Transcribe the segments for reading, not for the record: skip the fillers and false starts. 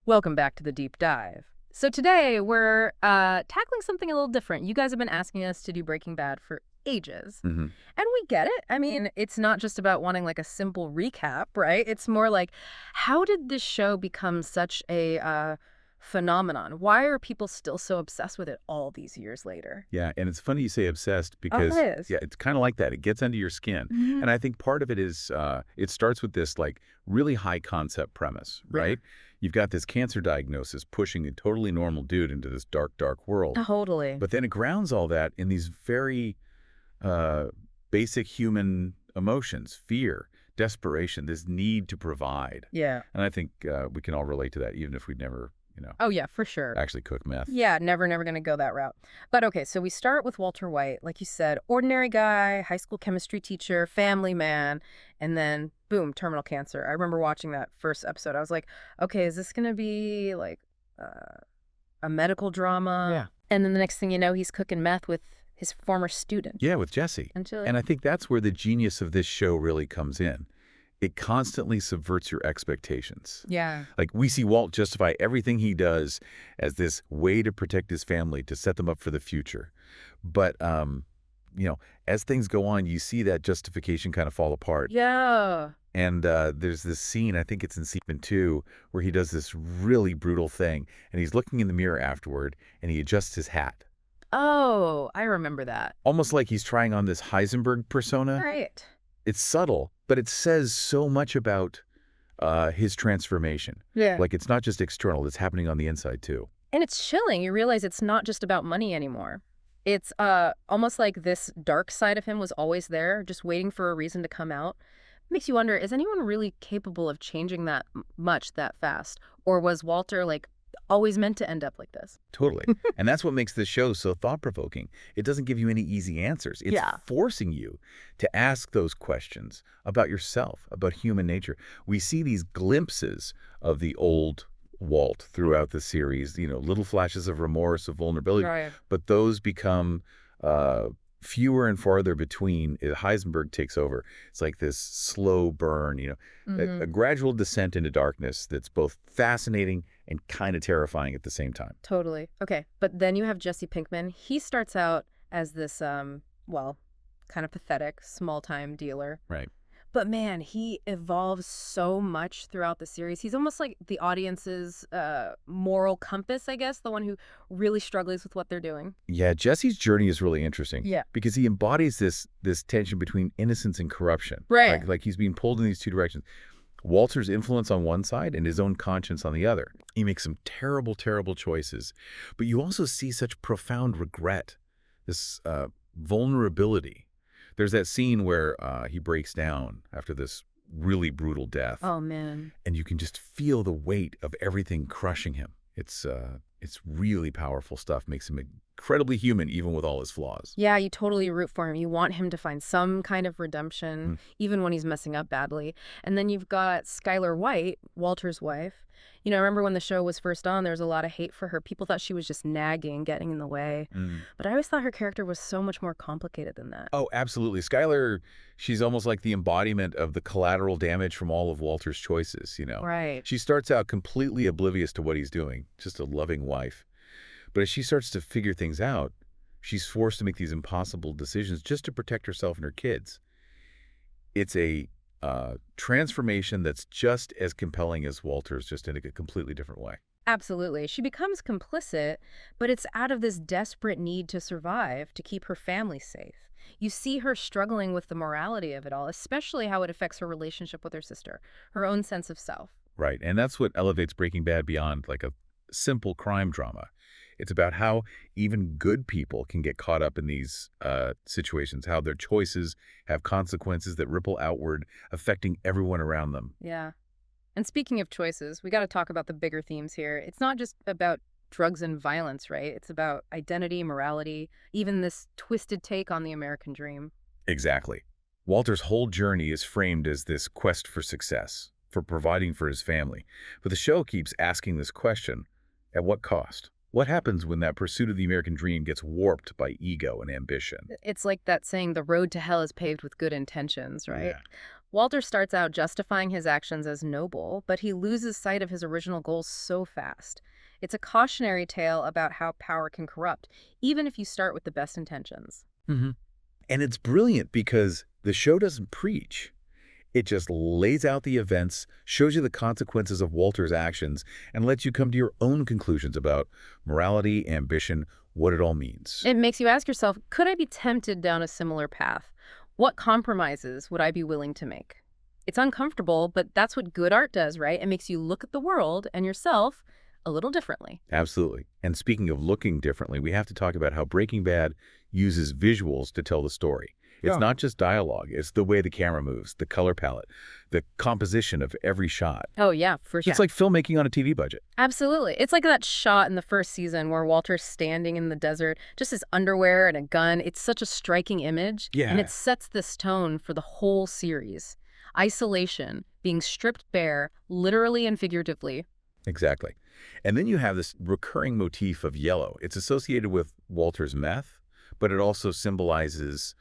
Welcome back to the deep dive. So today we're tackling something a little different. You guys have been asking us to do Breaking Bad for ages. Hmm. And we get it. I mean, it's not just about wanting like a simple recap, right? It's more like, how did this show become such a phenomenon? Why are people still so obsessed with it all these years later? Yeah, and it's funny you say obsessed Oh, because, it is. yeah, it's kind of like that. It gets under your skin. Mhm. And I think part of it is it starts with this like really high concept premise, right? You've got this cancer diagnosis pushing a totally normal dude into this dark, dark world. Totally. But then it grounds all that in these very uh, basic human emotions, fear, desperation, this need to provide. Yeah. And I think we can all relate to that, even if we'd never, Oh, yeah, for sure. actually cook meth. Yeah, never going to go that route. But okay, so we start with Walter White, like you said, ordinary guy, high school chemistry teacher, family man, and then boom, terminal cancer. I remember watching that first episode. I was like, okay, is this going to be like a medical drama? Yeah. And then the next thing you know, he's cooking meth with his former student. Yeah, with Jesse. Until And I think that's where the genius of this show really comes in. It constantly subverts your expectations. yeah. Like, we see Walt justify everything he does as this way to protect his family, to set them up for the future. But, as things go on, you see that justification kind of fall apart. Yeah. And there's this scene, I think it's in season 2, where he does this really brutal thing. And he's looking in the mirror afterward, and he adjusts his hat. Oh, I remember that. Almost like he's trying on this Heisenberg persona. Right. It's subtle, but it says so much about his transformation. Yeah. Like, it's not just external, it's happening on the inside too. And it's chilling. You realize it's not just about money anymore. It's almost like this dark side of him was always there, just waiting for a reason to come out. Makes you wonder, is anyone really capable of changing that much that fast? Or was Walter, like, always meant to end up like this? Totally. And that's what makes this show so thought-provoking. It doesn't give you any easy answers. It's Yeah. forcing you to ask those questions about yourself, about human nature. We see these glimpses of the old Walt throughout the series, little flashes of remorse, of vulnerability, Right. but those become fewer and farther between as Heisenberg takes over. It's like this slow burn, a gradual descent into darkness that's both fascinating and kind of terrifying at the same time. Totally. Okay. But then you have Jesse Pinkman. He starts out as this, kind of pathetic, small-time dealer. Right. But man, he evolves so much throughout the series. He's almost like the audience's moral compass, I guess, the one who really struggles with what they're doing. Yeah, Jesse's journey is really interesting. Yeah. Because he embodies this tension between innocence and corruption. Right. Like he's being pulled in these two directions. Walter's influence on one side and his own conscience on the other. He makes some terrible, terrible choices. But you also see such profound regret, this vulnerability. There's that scene where he breaks down after this really brutal death. Oh, man. And you can just feel the weight of everything crushing him. It's really powerful stuff. Makes him incredibly human, even with all his flaws. Yeah, you totally root for him. You want him to find some kind of redemption, even when he's messing up badly. And then you've got Skylar White, Walter's wife. I remember when the show was first on, there was a lot of hate for her. People thought she was just nagging, getting in the way. But I always thought her character was so much more complicated than that. Oh, absolutely. Skylar, she's almost like the embodiment of the collateral damage from all of Walter's choices, Right. She starts out completely oblivious to what he's doing, just a loving wife. But as she starts to figure things out, she's forced to make these impossible decisions just to protect herself and her kids. It's a transformation that's just as compelling as Walter's, just in a completely different way. Absolutely. She becomes complicit, but it's out of this desperate need to survive, to keep her family safe. You see her struggling with the morality of it all, especially how it affects her relationship with her sister, her own sense of self. Right. And that's what elevates Breaking Bad beyond like a simple crime drama. It's about how even good people can get caught up in these situations, how their choices have consequences that ripple outward, affecting everyone around them. Yeah. And speaking of choices, we got to talk about the bigger themes here. It's not just about drugs and violence, right? It's about identity, morality, even this twisted take on the American dream. Exactly. Walter's whole journey is framed as this quest for success, for providing for his family. But the show keeps asking this question, at what cost? What happens when that pursuit of the American dream gets warped by ego and ambition? It's like that saying, the road to hell is paved with good intentions, right? Yeah. Walter starts out justifying his actions as noble, but he loses sight of his original goals so fast. It's a cautionary tale about how power can corrupt, even if you start with the best intentions. Hmm. And it's brilliant because the show doesn't preach. It just lays out the events, shows you the consequences of Walter's actions, and lets you come to your own conclusions about morality, ambition, what it all means. It makes you ask yourself, could I be tempted down a similar path? What compromises would I be willing to make? It's uncomfortable, but that's what good art does, right? It makes you look at the world and yourself a little differently. Absolutely. And speaking of looking differently, we have to talk about how Breaking Bad uses visuals to tell the story. It's Yeah. not just dialogue. It's the way the camera moves, the color palette, the composition of every shot. Oh, yeah, for sure. It's like filmmaking on a TV budget. Absolutely. It's like that shot in the first season where Walter's standing in the desert, just his underwear and a gun. It's such a striking image. Yeah. And it sets this tone for the whole series. Isolation, being stripped bare, literally and figuratively. Exactly. And then you have this recurring motif of yellow. It's associated with Walter's meth, but it also symbolizes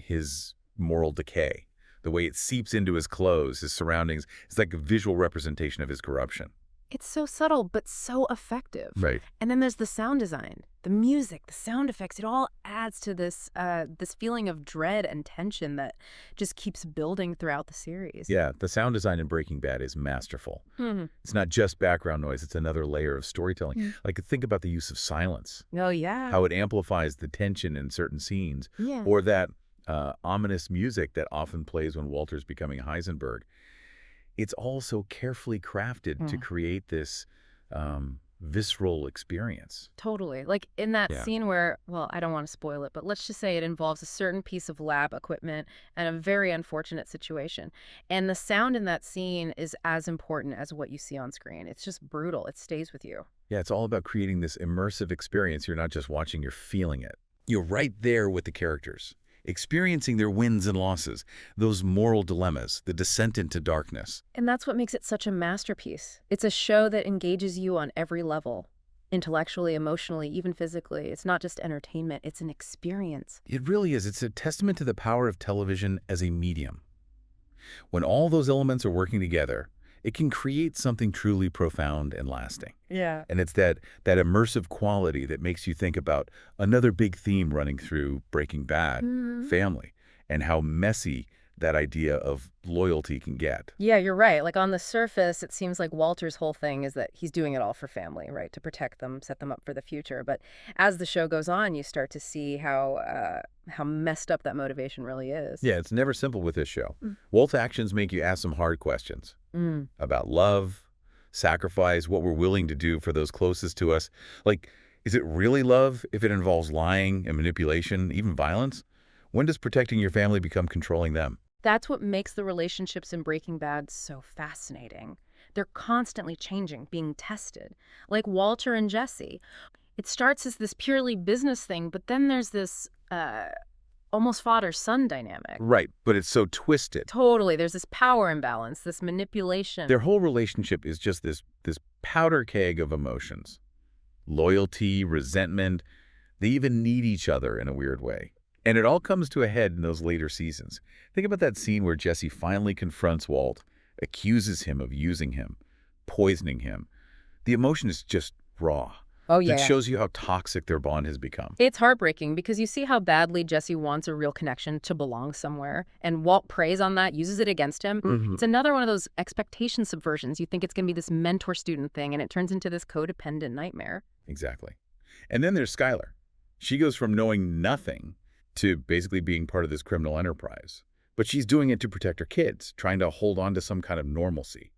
his moral decay. The way it seeps into his clothes, his surroundings, it's like a visual representation of his corruption. It's so subtle, but so effective. Right. And then there's the sound design, the music, the sound effects. It all adds to this this feeling of dread and tension that just keeps building throughout the series. Yeah, the sound design in Breaking Bad is masterful. It's not just background noise, it's another layer of storytelling. Like, think about the use of silence, Oh, yeah. how it amplifies the tension in certain scenes, Yeah. or that ominous music that often plays when Walter's becoming Heisenberg. It's all so carefully crafted to create this visceral experience. Totally. Like in that Yeah. scene where, well, I don't want to spoil it, but let's just say it involves a certain piece of lab equipment and a very unfortunate situation. And the sound in that scene is as important as what you see on screen. It's just brutal. It stays with you. Yeah, it's all about creating this immersive experience. You're not just watching, you're feeling it. You're right there with the characters, experiencing their wins and losses, those moral dilemmas, the descent into darkness. And that's what makes it such a masterpiece. It's a show that engages you on every level, intellectually, emotionally, even physically. It's not just entertainment, it's an experience. It really is. It's a testament to the power of television as a medium. When all those elements are working together, it can create something truly profound and lasting. Yeah. And it's that immersive quality that makes you think about another big theme running through Breaking Bad, family, and how messy that idea of loyalty can get. Yeah, you're right. Like on the surface, it seems like Walter's whole thing is that he's doing it all for family, right? To protect them, set them up for the future. But as the show goes on, you start to see how messed up that motivation really is. Yeah, it's never simple with this show. Walt's actions make you ask some hard questions about love, sacrifice, what we're willing to do for those closest to us. Like, is it really love if it involves lying and manipulation, even violence? When does protecting your family become controlling them? That's what makes the relationships in Breaking Bad so fascinating. They're constantly changing, being tested. Like Walter and Jesse. It starts as this purely business thing, but then there's this almost father-son dynamic. Right, but it's so twisted. Totally. There's this power imbalance, this manipulation. Their whole relationship is just this powder keg of emotions. Loyalty, resentment. They even need each other in a weird way. And it all comes to a head in those later seasons. Think about that scene where Jesse finally confronts Walt, accuses him of using him, poisoning him. The emotion is just raw. Oh, yeah. It shows you how toxic their bond has become. It's heartbreaking because you see how badly Jesse wants a real connection to belong somewhere, and Walt preys on that, uses it against him. It's another one of those expectation subversions. You think it's going to be this mentor-student thing, and it turns into this codependent nightmare. Exactly. And then there's Skylar. She goes from knowing nothing to basically being part of this criminal enterprise. But she's doing it to protect her kids, trying to hold on to some kind of normalcy.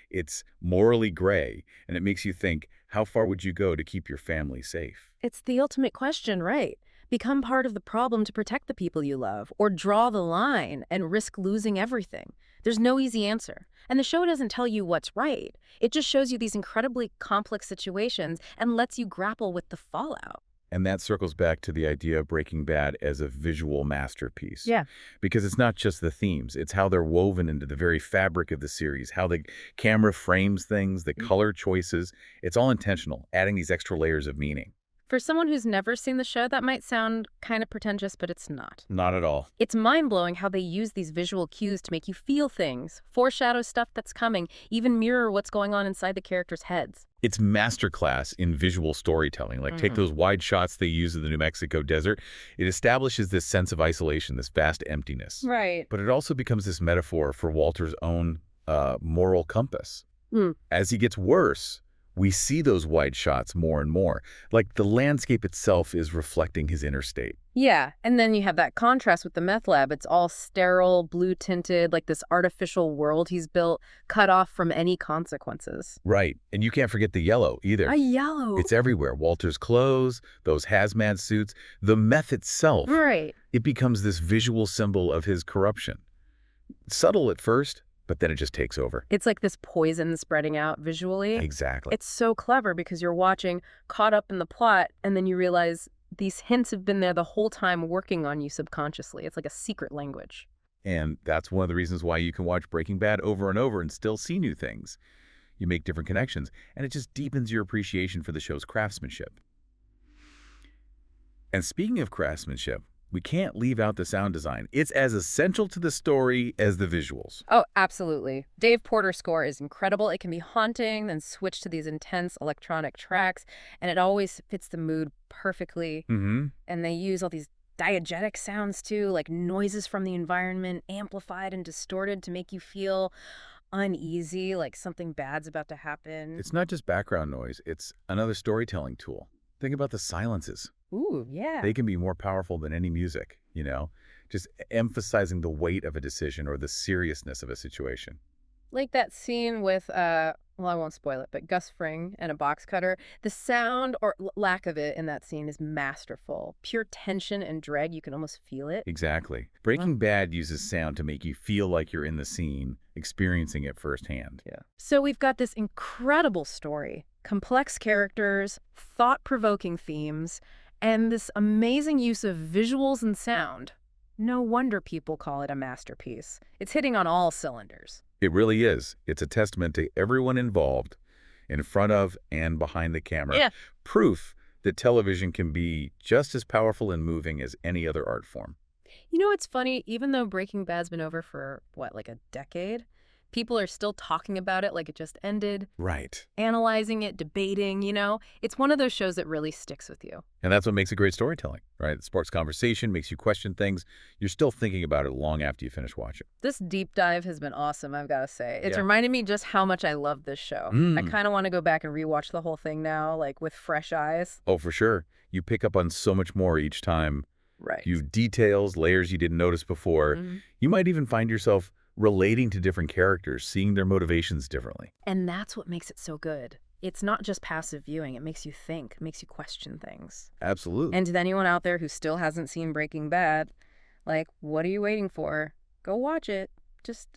It's morally gray, and it makes you think, how far would you go to keep your family safe? It's the ultimate question, right? Become part of the problem to protect the people you love, or draw the line and risk losing everything. There's no easy answer. And the show doesn't tell you what's right. It just shows you these incredibly complex situations and lets you grapple with the fallout. And that circles back to the idea of Breaking Bad as a visual masterpiece. Yeah. Because it's not just the themes, it's how they're woven into the very fabric of the series, how the camera frames things, the color choices. It's all intentional, adding these extra layers of meaning. For someone who's never seen the show, that might sound kind of pretentious, but it's not. Not at all. It's mind-blowing how they use these visual cues to make you feel things, foreshadow stuff that's coming, even mirror what's going on inside the characters' heads. It's masterclass in visual storytelling. Like, take those wide shots they use in the New Mexico desert. It establishes this sense of isolation, this vast emptiness. Right. But it also becomes this metaphor for Walter's own moral compass. Mm. As he gets worse, we see those wide shots more and more. Like, the landscape itself is reflecting his inner state. Yeah, and then you have that contrast with the meth lab. It's all sterile, blue-tinted, like this artificial world he's built, cut off from any consequences. Right. And you can't forget the yellow either. A yellow. It's everywhere. Walter's clothes, those hazmat suits, the meth itself. Right. It becomes this visual symbol of his corruption. Subtle at first, but then it just takes over. It's like this poison spreading out visually. Exactly. It's so clever because you're watching, caught up in the plot, and then you realize these hints have been there the whole time working on you subconsciously. It's like a secret language. And that's one of the reasons why you can watch Breaking Bad over and over and still see new things. You make different connections, and it just deepens your appreciation for the show's craftsmanship. And speaking of craftsmanship, we can't leave out the sound design. It's as essential to the story as the visuals. Oh, absolutely. Dave Porter's score is incredible. It can be haunting, then switch to these intense electronic tracks, and it always fits the mood perfectly. And they use all these diegetic sounds too, like noises from the environment, amplified and distorted to make you feel uneasy, like something bad's about to happen. It's not just background noise. It's another storytelling tool. Think about the silences. Ooh, yeah. They can be more powerful than any music, just emphasizing the weight of a decision or the seriousness of a situation. Like that scene with, well, I won't spoil it, but Gus Fring and a box cutter. The sound or lack of it in that scene is masterful. Pure tension and dread. You can almost feel it. Exactly. Breaking Bad uses sound to make you feel like you're in the scene, experiencing it firsthand. Yeah. So we've got this incredible story, complex characters, thought-provoking themes, and this amazing use of visuals and sound. No wonder people call it a masterpiece. It's hitting on all cylinders. It really is. It's a testament to everyone involved, in front of and behind the camera. Yeah. Proof that television can be just as powerful and moving as any other art form. You know, it's funny, even though Breaking Bad's been over for, like a decade, people are still talking about it like it just ended. Right. Analyzing it, debating, It's one of those shows that really sticks with you. And that's what makes it great storytelling, right? It sparks conversation, makes you question things. You're still thinking about it long after you finish watching. This deep dive has been awesome, I've got to say. It's Yeah. reminded me just how much I love this show. I kind of want to go back and rewatch the whole thing now, like with fresh eyes. Oh, for sure. You pick up on so much more each time. Right. You have details, layers you didn't notice before. You might even find yourself relating to different characters, seeing their motivations differently. And that's what makes it so good. It's not just passive viewing. It makes you think, makes you question things. Absolutely. And to anyone out there who still hasn't seen Breaking Bad, what are you waiting for? Go watch it. Just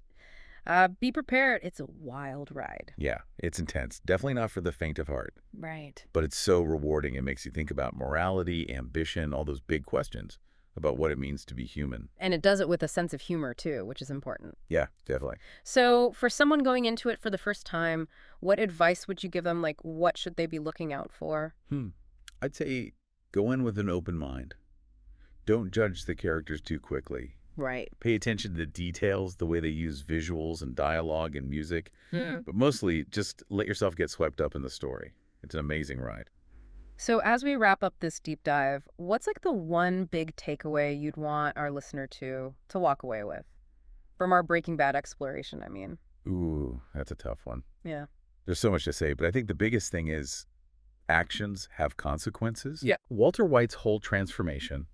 be prepared. It's a wild ride. Yeah, it's intense. Definitely not for the faint of heart. Right. But it's so rewarding. It makes you think about morality, ambition, all those big questions about what it means to be human. And it does it with a sense of humor, too, which is important. Yeah, definitely. So for someone going into it for the first time, what advice would you give them? What should they be looking out for? I'd say go in with an open mind. Don't judge the characters too quickly. Right. Pay attention to the details, the way they use visuals and dialogue and music. But mostly, just let yourself get swept up in the story. It's an amazing ride. So as we wrap up this deep dive, what's the one big takeaway you'd want our listener to walk away with? From our Breaking Bad exploration, I mean. Ooh, that's a tough one. Yeah. There's so much to say, but I think the biggest thing is actions have consequences. Yeah. Walter White's whole transformation,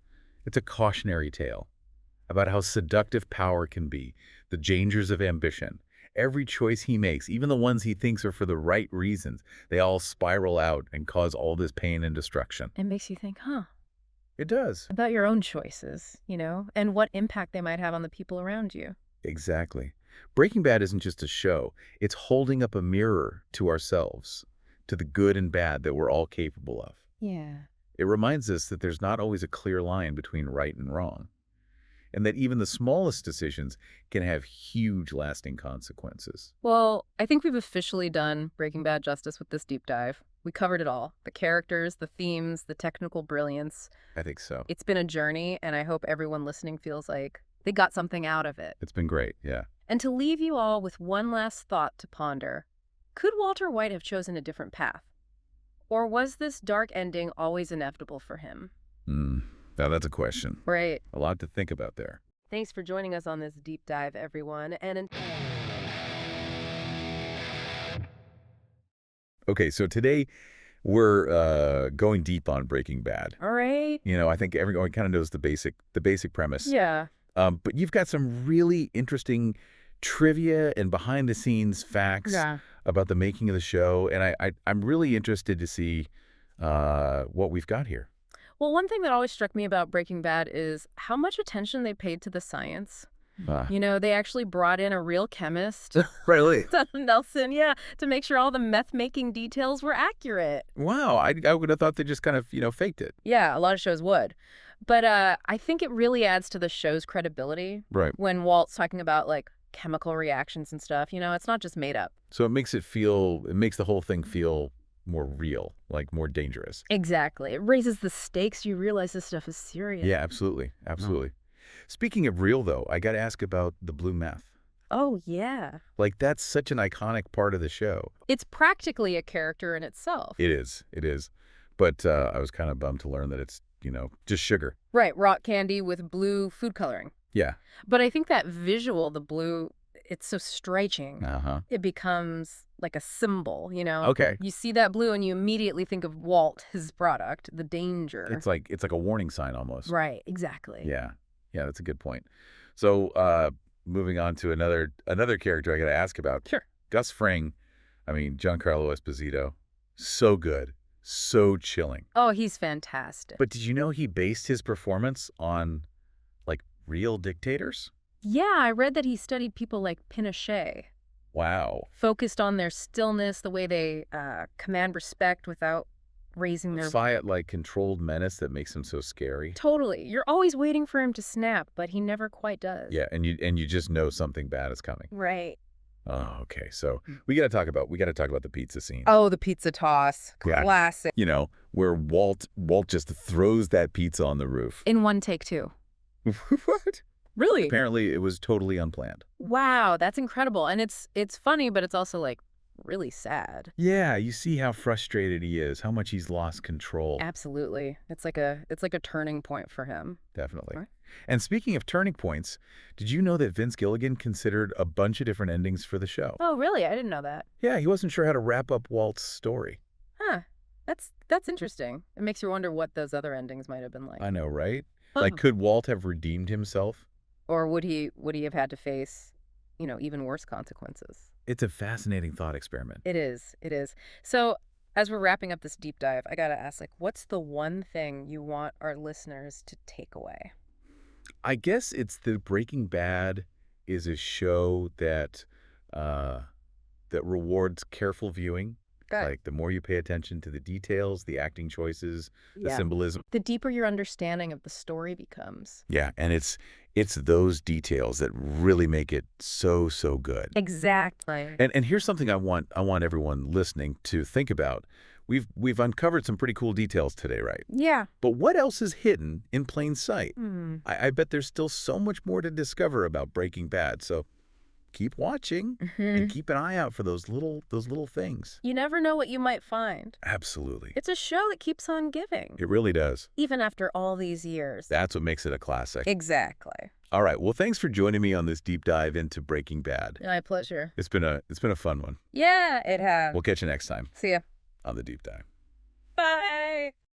it's a cautionary tale about how seductive power can be, the dangers of ambition. Every choice he makes, even the ones he thinks are for the right reasons, they all spiral out and cause all this pain and destruction. It makes you think, It does. about your own choices, and what impact they might have on the people around you. Exactly. Breaking Bad isn't just a show. It's holding up a mirror to ourselves, to the good and bad that we're all capable of. Yeah. It reminds us that there's not always a clear line between right and wrong. and that even the smallest decisions can have huge lasting consequences. Well, I think we've officially done Breaking Bad justice with this deep dive. We covered it all. The characters, the themes, the technical brilliance. I think so. It's been a journey, and I hope everyone listening feels like they got something out of it. It's been great, yeah. And to leave you all with one last thought to ponder, could Walter White have chosen a different path? Or was this dark ending always inevitable for him? Now that's a question. Right. A lot to think about there. Thanks for joining us on this deep dive, everyone. Okay, so today we're going deep on Breaking Bad. All right. You know, I think everyone kind of knows the basic premise. Yeah. But you've got some really interesting trivia and behind-the-scenes facts about the making of the show, and I'm really interested to see what we've got here. Well, one thing that always struck me about Breaking Bad is how much attention they paid to the science. You know, they actually brought in a real chemist, Really? Nelson, to make sure all the meth-making details were accurate. Wow, I would have thought they just kind of, faked it. Yeah, a lot of shows would. But I think it really adds to the show's credibility. Right. When Walt's talking about, like, chemical reactions and stuff, it's not just made up. So it makes the whole thing feel more real, like more dangerous. Exactly. It raises the stakes. You realize this stuff is serious. Yeah, absolutely. Absolutely. Speaking of real, though, I got to ask about the blue meth. Oh, yeah. Like, that's such an iconic part of the show. It's practically a character in itself. It is. It is. But I was kind of bummed to learn that it's, just sugar. Right. Rock candy with blue food coloring. Yeah. But I think that visual, the blue, it's so striking. It becomes like a symbol, Okay. You see that blue and you immediately think of Walt, his product, the danger. It's like a warning sign almost. Right. Exactly. Yeah. Yeah, that's a good point. So moving on to another character I got to ask about. Sure. Gus Fring, Giancarlo Esposito, so good, so chilling. Oh, he's fantastic. But did you know he based his performance on, like, real dictators? Yeah, I read that he studied people like Pinochet. Wow. Focused on their stillness, the way they command respect without raising their... Quiet, like, controlled menace that makes him so scary. Totally. You're always waiting for him to snap, but he never quite does. Yeah, and you just know something bad is coming. Right. Oh, okay. So we got to talk about the pizza scene. Oh, the pizza toss. Yeah. Classic. Where Walt just throws that pizza on the roof. In one take, too. What? Really? Apparently, it was totally unplanned. Wow, that's incredible. And it's funny, but it's also, like, really sad. Yeah, you see how frustrated he is, how much he's lost control. Absolutely. It's like a turning point for him. Definitely. Right. And speaking of turning points, did you know that Vince Gilligan considered a bunch of different endings for the show? Oh, really? I didn't know that. Yeah, he wasn't sure how to wrap up Walt's story. Huh. That's interesting. It makes you wonder what those other endings might have been like. I know, right? Like, could Walt have redeemed himself? Or would he have had to face, even worse consequences? It's a fascinating thought experiment. It is. It is. So as we're wrapping up this deep dive, I got to ask, like, what's the one thing you want our listeners to take away? I guess it's that Breaking Bad is a show that rewards careful viewing. Like, the more you pay attention to the details, the acting choices, the symbolism. The deeper your understanding of the story becomes. Yeah, and it's those details that really make it so good. Exactly. And here's something I want everyone listening to think about. We've uncovered some pretty cool details today, right? Yeah. But what else is hidden in plain sight? I I bet there's still so much more to discover about Breaking Bad. So keep watching and keep an eye out for those little things. You never know what you might find. Absolutely. It's a show that keeps on giving. It really does. Even after all these years. That's what makes it a classic. Exactly. All right. Well, thanks for joining me on this deep dive into Breaking Bad. My pleasure. It's been a fun one. Yeah, it has. We'll catch you next time See ya. on the deep dive. Bye.